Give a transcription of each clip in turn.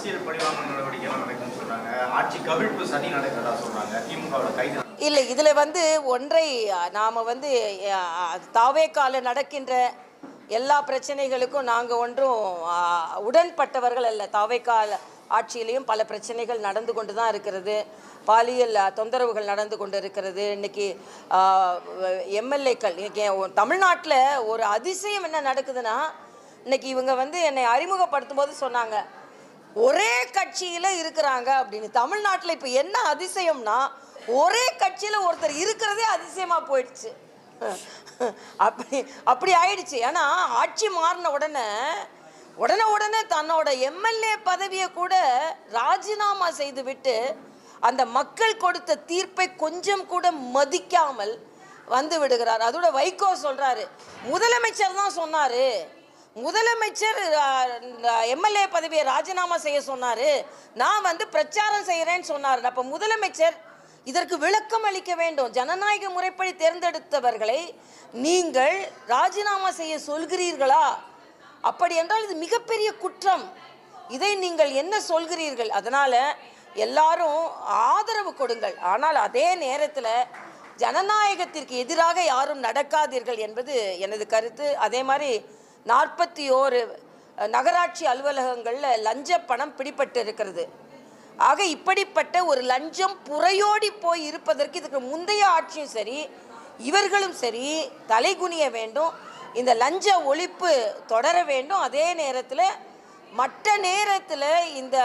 அரசியல் பழிவாங்க நடவடிக்கைகள் நடக்குன்னு சொல்றாங்க. ஆட்சி கவிழ்ப்பு சதி நடக்கிறதா சொல்றாங்க. திமுகவோட கைது இல்லை, இதில் ஒன்றை நாம் தாவேக்கால நடக்கின்ற எல்லா பிரச்சனைகளுக்கும் நாங்கள் ஒன்றும் உடன்பட்டவர்கள் அல்ல. தாவேக்கால ஆட்சியிலையும் பல பிரச்சனைகள் நடந்து கொண்டு தான் இருக்கிறது. பாலியல் தொந்தரவுகள் நடந்து கொண்டு இருக்கிறது. இன்றைக்கி எம்எல்ஏக்கள் இன்றைக்கி தமிழ்நாட்டில் ஒரு அதிசயம் என்ன நடக்குதுன்னா, இன்றைக்கி இவங்க என்னை அறிமுகப்படுத்தும் போது சொன்னாங்க ஒரே கட்சியில் இருக்கிறாங்க அப்படின்னு. தமிழ்நாட்டில் இப்போ என்ன அதிசயம்னா, ஒரே கட்சியில் ஒருத்தர் இருக்கிறதே அதிசயமாக போயிடுச்சு. அப்படி ஆயிடுச்சு. ஏன்னா ஆட்சி மாறின உடனே தன்னோட எம்எல்ஏ பதவியை கூட ராஜினாமா செய்து விட்டு அந்த மக்கள் கொடுத்த தீர்ப்பை கொஞ்சம் கூட மதிக்காமல் வந்து விடுகிறார். அதோட வைகோ சொல்றாரு, முதலமைச்சர் தான் சொன்னாரு, முதலமைச்சர் எம்எல்ஏ பதவியை ராஜினாமா செய்ய சொன்னாரு, நான் பிரச்சாரம் செய்கிறேன்னு சொன்னார். அப்போ முதலமைச்சர் இதற்கு விளக்கம் அளிக்க வேண்டும். ஜனநாயக முறைப்படி தேர்ந்தெடுத்தவர்களை நீங்கள் ராஜினாமா செய்ய சொல்கிறீர்களா? அப்படி என்றால் இது மிகப்பெரிய குற்றம். இதை நீங்கள் என்ன சொல்கிறீர்கள்? அதனால் எல்லாரும் ஆதரவு கொடுங்கள். ஆனால் அதே நேரத்தில் ஜனநாயகத்திற்கு எதிராக யாரும் நடக்காதீர்கள் என்பது எனது கருத்து. அதே மாதிரி 41 நகராட்சி அலுவலகங்களில் லஞ்ச பணம் பிடிபட்டு இருக்கிறது. ஆக இப்படிப்பட்ட ஒரு லஞ்சம் புறையோடி போய் இருப்பதற்கு இதுக்கு முந்தைய ஆட்சியும் சரி இவர்களும் சரி தலைகுனிய வேண்டும். இந்த லஞ்ச ஒழிப்பு தொடர வேண்டும். அதே நேரத்தில் மற்ற நேரத்தில் இந்த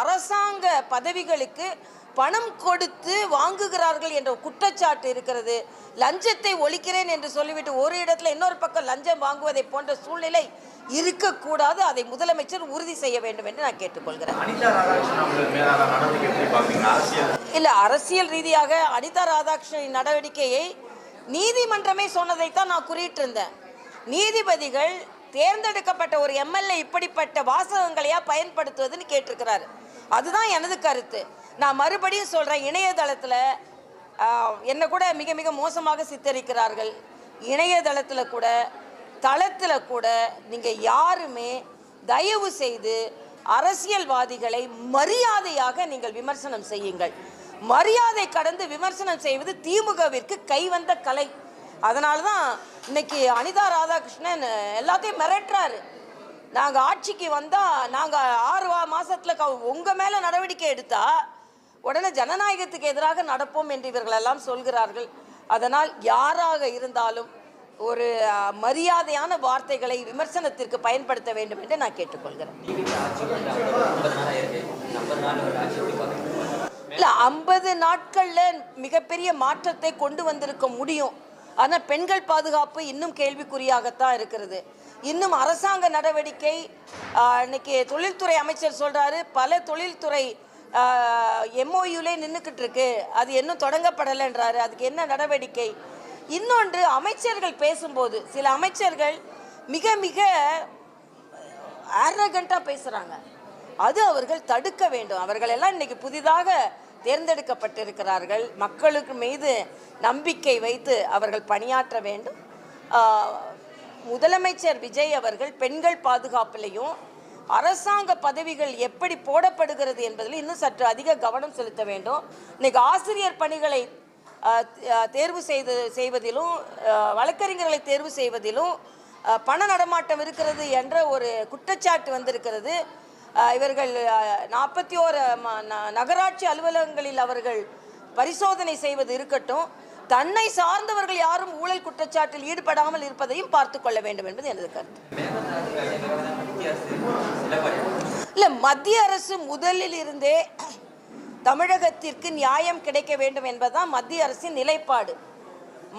அரசாங்க பதவிகளுக்கு பணம் கொடுத்து வாங்குகிறார்கள் என்ற குற்றச்சாட்டு இருக்கிறது. லஞ்சத்தை ஒழிக்கிறேன் என்று சொல்லிவிட்டு ஒரு இடத்துல இன்னொரு பக்கம் லஞ்சம் வாங்குவதை போன்ற சூழ்நிலை இருக்கக்கூடாது. அதை முதலமைச்சர் உறுதி செய்ய வேண்டும் என்று நான் கேட்டுக்கொள்கிறேன். இல்லை, அரசியல் ரீதியாக அனிதா ராதாகிருஷ்ணனின் நடவடிக்கையை நீதிமன்றமே சொன்னதைத்தான் நான் குறியிட்டிருந்தேன். நீதிபதிகள் தேர்ந்தெடுக்கப்பட்ட ஒரு எம்எல்ஏ இப்படிப்பட்ட வாசகங்களையா பயன்படுத்துவதுன்னு கேட்டிருக்கிறாரு. அதுதான் எனது கருத்து. நான் மறுபடியும் சொல்கிறேன், இணையதளத்தில் என்னை கூட மிக மிக மோசமாக சித்தரிக்கிறார்கள். இணையதளத்தில் கூட தளத்தில் கூட நீங்கள் யாருமே தயவு செய்து அரசியல்வாதிகளை மரியாதையாக நீங்கள் விமர்சனம் செய்யுங்கள். மரியாதை கடந்து விமர்சனம் செய்வது திமுகவிற்கு கைவந்த கலை. அதனால தான் இன்னைக்கு அனிதா ராதாகிருஷ்ணன் எல்லாத்தையும் மிரட்டுறாரு. நாங்கள் ஆட்சிக்கு வந்தால் நாங்கள் 6 மாதத்தில் உங்கள் மேலே நடவடிக்கை எடுத்தால் உடனே ஜனநாயகத்துக்கு எதிராக நடப்போம் என்று இவர்களெல்லாம் சொல்கிறார்கள். அதனால் யாராக இருந்தாலும் ஒரு மரியாதையான வார்த்தைகளை விமர்சனத்திற்கு பயன்படுத்த வேண்டும் என்று நான் கேட்டுக்கொள்கிறேன். இல்லை, 50 நாட்களில் மிகப்பெரிய மாற்றத்தை கொண்டு வந்திருக்க முடியும். ஆனால் பெண்கள் பாதுகாப்பு இன்னும் கேள்விக்குறியாகத்தான் இருக்கிறது. இன்னும் அரசாங்க நடவடிக்கை இன்னைக்கு தொழில்துறை அமைச்சர் சொல்கிறாரு, பல தொழில்துறை எம்ஓயூலே நின்றுக்கிட்டு இருக்கு, அது இன்னும் தொடங்கப்படலைன்றாரு. அதுக்கு என்ன நடவடிக்கை? இன்னொன்று, அமைச்சர்கள் பேசும்போது சில அமைச்சர்கள் மிக மிக ஆரகண்டாக பேசுகிறாங்க. அது அவர்கள் தடுக்க வேண்டும். அவர்கள் எல்லாம் இன்னைக்கு புதிதாக தேர்ந்தெடுக்கப்பட்டிருக்கிறார்கள். மக்களுக்கு மீது நம்பிக்கை வைத்து அவர்கள் பணியாற்ற வேண்டும். முதலமைச்சர் விஜய் அவர்கள் பெண்கள் பாதுகாப்பிலையும் அரசாங்க பதவிகள் எப்படி போடப்படுகிறது என்பதில் இன்னும் சற்று அதிக கவனம் செலுத்த வேண்டும். இன்னைக்கு ஆசிரியர் பணிகளை தேர்வு செய்வதிலும் வழக்கறிஞர்களை தேர்வு செய்வதிலும் பண நடமாட்டம் இருக்கிறது என்ற ஒரு குற்றச்சாட்டு வந்திருக்கிறது. இவர்கள் 41 நகராட்சி அலுவலகங்களில் அவர்கள் பரிசோதனை செய்வது இருக்கட்டும், தன்னை சார்ந்தவர்கள் யாரும் ஊழல் குற்றச்சாட்டில் ஈடுபடாமல் இருப்பதையும் பார்த்து கொள்ள வேண்டும் என்பது எனது கருத்து. இல்லை, மத்திய அரசு முதலில் இருந்தே தமிழகத்திற்கு நியாயம் கிடைக்க வேண்டும் என்பதுதான் மத்திய அரசின் நிலைப்பாடு.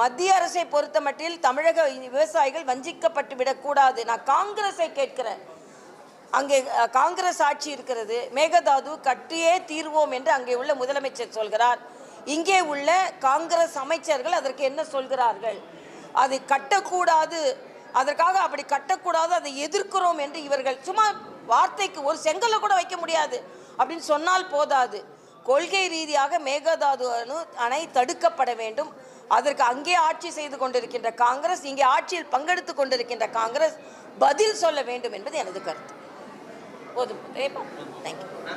மத்திய அரசை பொறுத்த மட்டில் தமிழக விவசாயிகள் வஞ்சிக்கப்பட்டு விடக்கூடாது. நான் காங்கிரஸை கேட்கிறேன். அங்கே காங்கிரஸ் ஆட்சி இருக்கிறது, மேகதாது கட்டியே தீர்வோம் என்று அங்கே உள்ள முதலமைச்சர் சொல்கிறார். இங்கே உள்ள காங்கிரஸ் அமைச்சர்கள் அதற்கு என்ன சொல்கிறார்கள்? அது கட்டக்கூடாது, அதற்காக அப்படி கட்டக்கூடாது, அதை எதிர்க்கிறோம் என்று இவர்கள் சும்மா வார்த்தைக்கு ஒரு செங்கலை கூட வைக்க முடியாது அப்படின்னு சொன்னால் போதாது. கொள்கை ரீதியாக மேகதாது அணை தடுக்கப்பட வேண்டும். அதற்கு அங்கே ஆட்சி செய்து கொண்டிருக்கின்ற காங்கிரஸ், இங்கே ஆட்சியில் பங்கெடுத்து கொண்டிருக்கின்ற காங்கிரஸ் பதில் சொல்ல வேண்டும் என்பது எனது கருத்து. போதும். தேங்க்யூ.